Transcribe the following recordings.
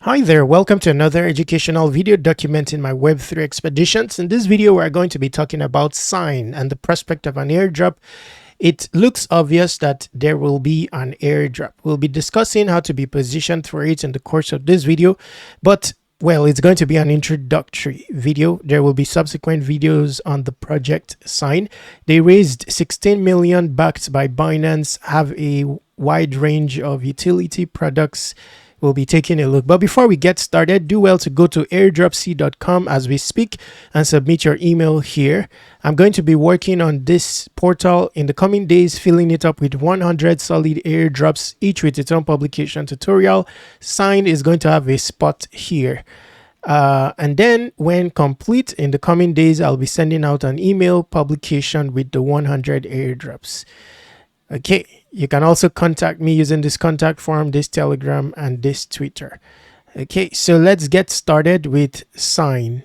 Hi there, welcome to another educational video documenting my Web3 expeditions. In this video, we're going to be talking about Sign and the prospect of an airdrop. It looks obvious that there will be an airdrop. We'll be discussing how to be positioned for it in the course of this video, but well, it's going to be an introductory video. There will be subsequent videos on the project Sign. They raised 16 million backed by Binance, have a wide range of utility products. We'll be taking a look. But before we get started, do well to go to airdropc.com as we speak and submit your email here. I'm going to be working on this portal in the coming days, filling it up with 100 solid airdrops, each with its own publication tutorial. Sign is going to have a spot here. And then when complete in the coming days, I'll be sending out an email publication with the 100 airdrops. Okay, you can also contact me using this contact form, this Telegram, and this Twitter. Okay, so let's get started with Sign.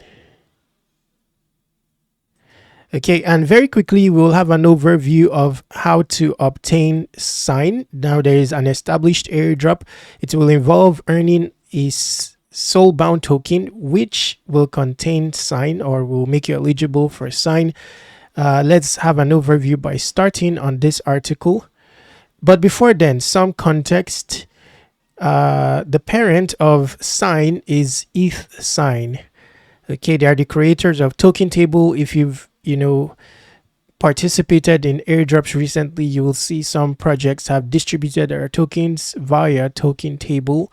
Okay, and very quickly, we'll have an overview of how to obtain Sign. Now, there is an established airdrop. It will involve earning a soulbound token, which will contain Sign or will make you eligible for Sign. Let's have an overview by starting on this article. But before then, some context. The parent of Sign is Sign. Okay, they are the creators of Token Table. If you've participated in airdrops recently, you will see some projects have distributed their tokens via Token Table,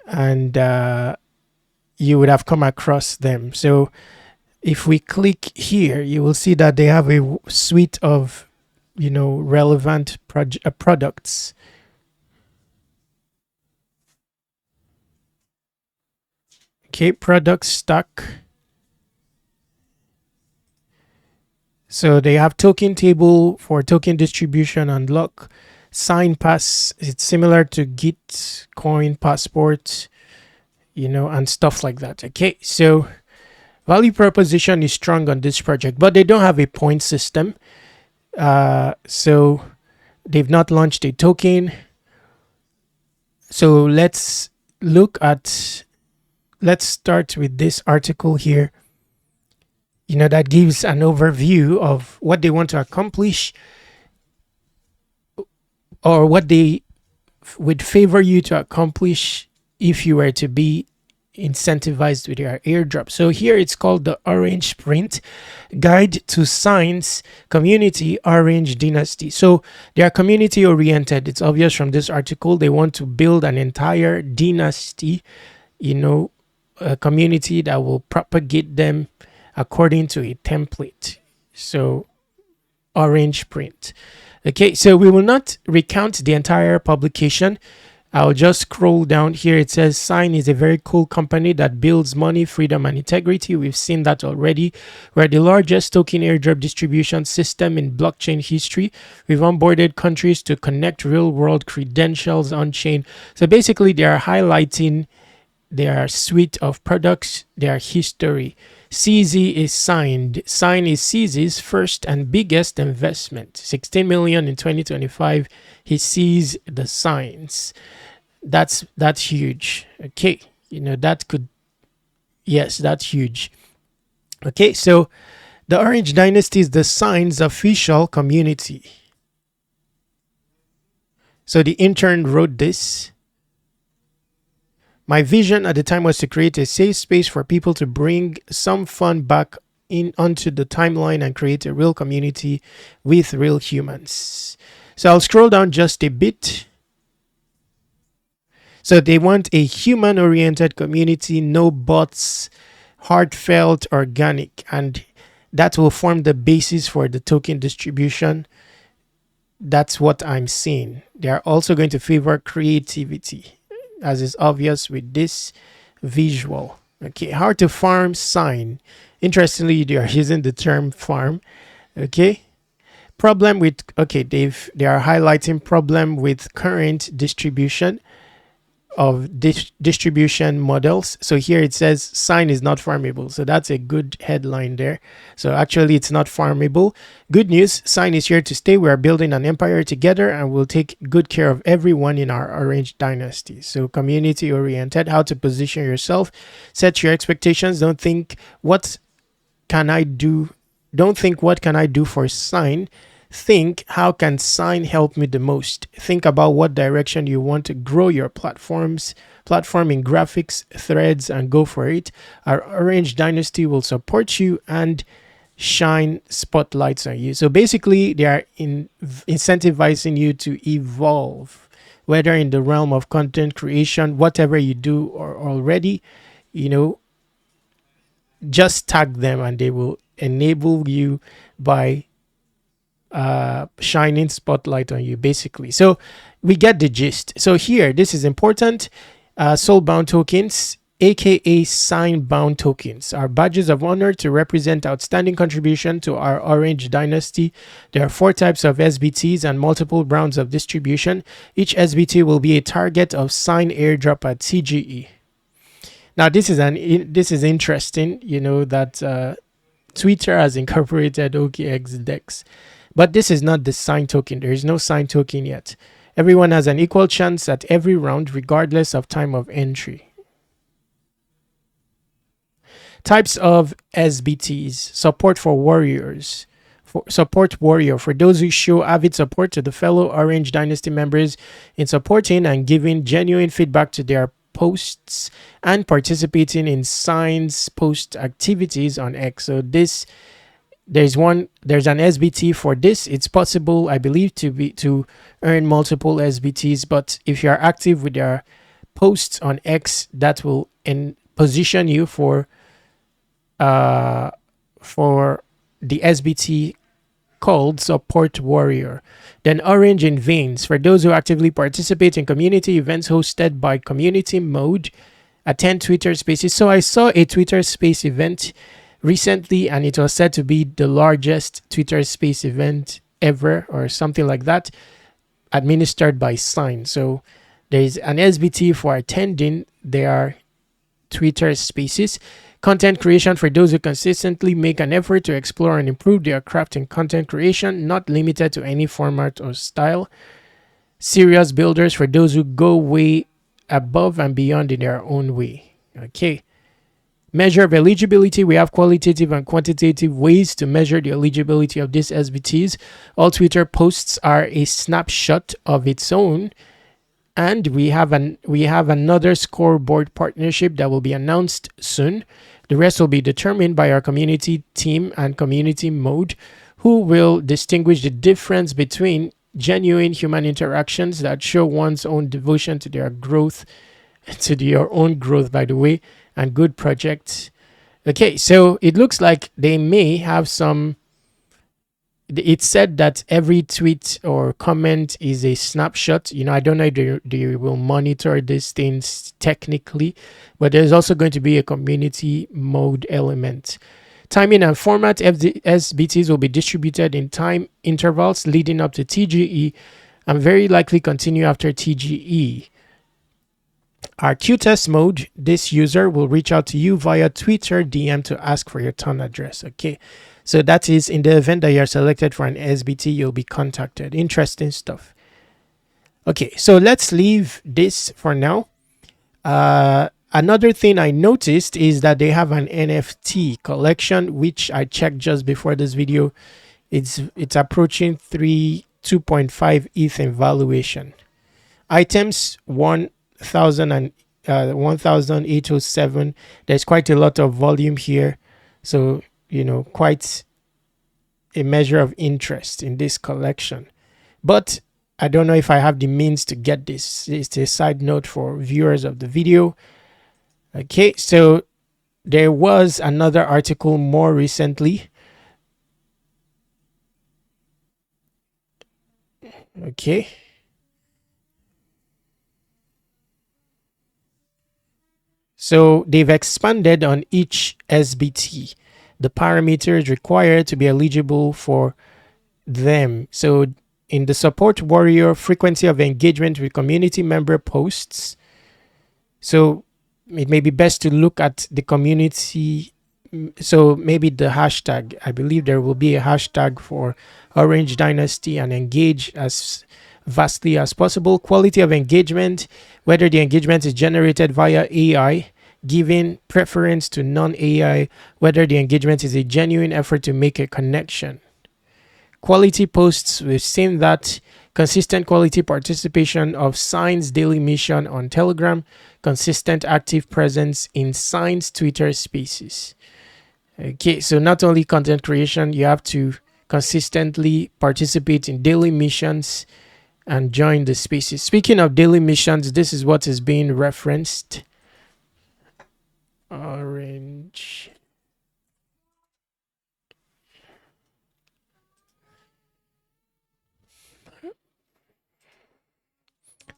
and you would have come across them. So if we click here, you will see that they have a suite of relevant products. Okay, product stack. So they have Token Table for token distribution and lock. Sign Pass, it's similar to Gitcoin Passport, and stuff like that. Okay, so value proposition is strong on this project, but they don't have a point system. So they've not launched a token. So let's start with this article here, that gives an overview of what they want to accomplish, or what they would favor you to accomplish if you were to be incentivized with your airdrop. So here it's called the Orange Print Guide to Sign's Community Orange Dynasty. So they are community oriented. It's obvious from this article. They want to build an entire dynasty, a community that will propagate them according to a template. So Orange Print. Okay, so we will not recount the entire publication. I'll just scroll down here. It says Sign is a very cool company that builds money, freedom, and integrity. We've seen that already. We're the largest token airdrop distribution system in blockchain history. We've onboarded countries to connect real-world credentials on-chain. So basically, they are highlighting their suite of products, their history. CZ is signed. Sign is CZ's first and biggest investment. 16 million in 2025. He sees the signs. That's huge. Okay, that's huge. Okay, so the Orange Dynasty is the Sign's official community. So the intern wrote this. My vision at the time was to create a safe space for people to bring some fun back onto the timeline and create a real community with real humans. So I'll scroll down just a bit. So they want a human-oriented community, no bots, heartfelt, organic, and that will form the basis for the token distribution. That's what I'm seeing. They are also going to favor creativity, as is obvious with this visual. Okay, how to farm Sign. Interestingly, they are using the term farm. Okay, problem with, they are highlighting problem with current distribution. of distribution models. So here it says sign is not farmable. So that's a good headline there. So actually it's not farmable. Good news, sign is here to stay. We are building an empire together and we'll take good care of everyone in our Orange dynasty. So community oriented, how to position yourself, set your expectations. Don't think what can I do? Don't think what can I do for sign. Think how can sign help me the most. Think about what direction you want to grow your platform in graphics, threads, and go for it. Our Orange dynasty will support you and shine spotlights on you. So basically they are incentivizing you to evolve, whether in the realm of content creation, whatever you do or already, you know, just tag them and they will enable you by shining spotlight on you, basically. So we get the gist. So here, this is important. Soul bound tokens, aka sign bound tokens, are badges of honor to represent outstanding contribution to our Orange dynasty. There are 4 types of SBTs and multiple rounds of distribution. Each SBT will be a target of sign airdrop at TGE. Now this is interesting, you know, that Twitter has incorporated OKX DEX. But this is not the sign token. There is no sign token yet. Everyone has an equal chance at every round, regardless of time of entry. Types of SBTs. Support for warriors. Support warrior. For those who show avid support to the fellow Orange Dynasty members in supporting and giving genuine feedback to their posts and participating in signs post activities on X. So this there's an SBT for this. It's possible, I believe, to earn multiple SBTs, but if you are active with your posts on X, that will position you for the SBT called Support Warrior. Then Orange in Veins, for those who actively participate in community events hosted by Community Mode, attend Twitter Spaces. So I saw a Twitter Space event recently, and it was said to be the largest Twitter Space event ever, or something like that, administered by Sign. So there is an SBT for attending their Twitter Spaces. Content creation, for those who consistently make an effort to explore and improve their craft in content creation, not limited to any format or style. Serious builders, for those who go way above and beyond in their own way. Okay. Measure of eligibility. We have qualitative and quantitative ways to measure the eligibility of these SBTs. All Twitter posts are a snapshot of its own, and we have another scoreboard partnership that will be announced soon. The rest will be determined by our community team and Community Mode, who will distinguish the difference between genuine human interactions that show one's own devotion to their growth, to their own growth, by the way, and good projects. Okay, so it looks like they may have some. It said that every tweet or comment is a snapshot. You know, I don't know if they will monitor these things technically, but there's also going to be a Community Mode element. Timing and format. SBTs will be distributed in time intervals leading up to TGE and very likely continue after TGE. Our Q-test mode, this user will reach out to you via Twitter DM to ask for your ton address. Okay, so that is in the event that you are selected for an SBT, you'll be contacted. Interesting stuff. Okay, so let's leave this for now. Another thing I noticed is that they have an NFT collection, which I checked just before this video. It's approaching 2.5 ETH in valuation. Items 1,807. There's quite a lot of volume here, so you know, quite a measure of interest in this collection. But I don't know if I have the means to get this. It's a side note for viewers of the video. Okay, so there was another article more recently. Okay. So they've expanded on each SBT, the parameters required to be eligible for them. So in the Support Warrior, frequency of engagement with community member posts. So it may be best to look at the community. So maybe the hashtag, I believe there will be a hashtag for Orange Dynasty, and engage as vastly as possible. Quality of engagement, whether the engagement is generated via AI, giving preference to non-AI, whether the engagement is a genuine effort to make a connection. Quality posts, we've seen that. Consistent quality participation of Sign's daily mission on Telegram. Consistent active presence in Sign's Twitter spaces. Okay, so not only content creation, you have to consistently participate in daily missions and join the spaces. Speaking of daily missions, this is what is being referenced. Orange.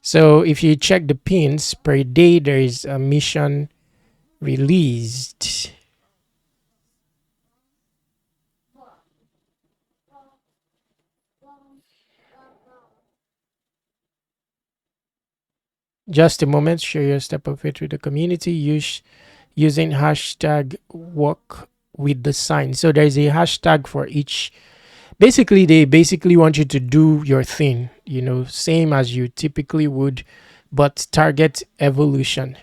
So if you check the pins per day, there is a mission released. Just a moment, share your step of it with the community using hashtag walk with the sign. So there's a hashtag for each. Basically, they basically want you to do your thing, same as you typically would, but target evolution.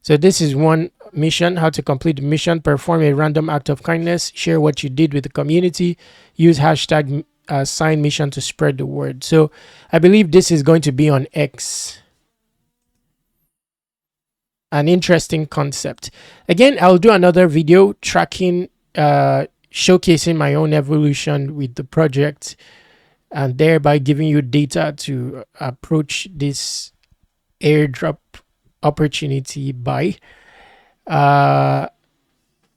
So this is one mission: how to complete the mission, perform a random act of kindness, share what you did with the community, use hashtag sign mission to spread the word. So I believe this is going to be on X. An interesting concept. Again, I'll do another video tracking, showcasing my own evolution with the project, and thereby giving you data to approach this airdrop opportunity by.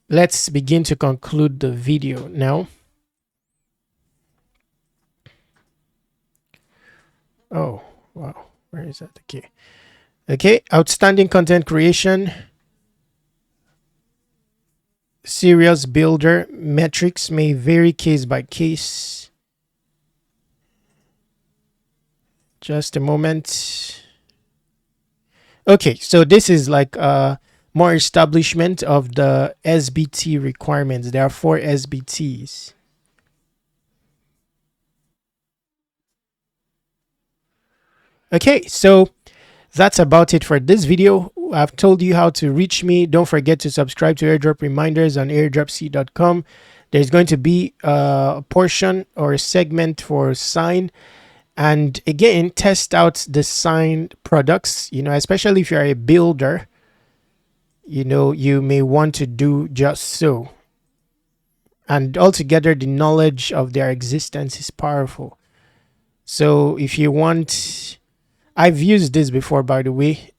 Let's begin to conclude the video now. Oh, wow. Where is that? Okay, outstanding content creation, serious builder, metrics may vary case by case. Just a moment. Okay, so this is like more establishment of the SBT requirements. There are 4 SBTs. Okay, so that's about it for this video. I've told you how to reach me. Don't forget to subscribe to Airdrop Reminders on airdropc.com. There's going to be a portion or a segment for Sign. And again, test out the Sign products, especially if you're a builder, you may want to do just so. And altogether, the knowledge of their existence is powerful. So if you want, I've used this before, by the way.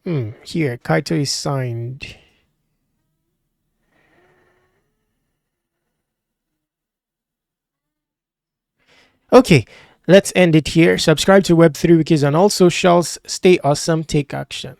Here, Kaito is signed. Okay, let's end it here. Subscribe to Web3 Wikis on all socials. Stay awesome. Take action.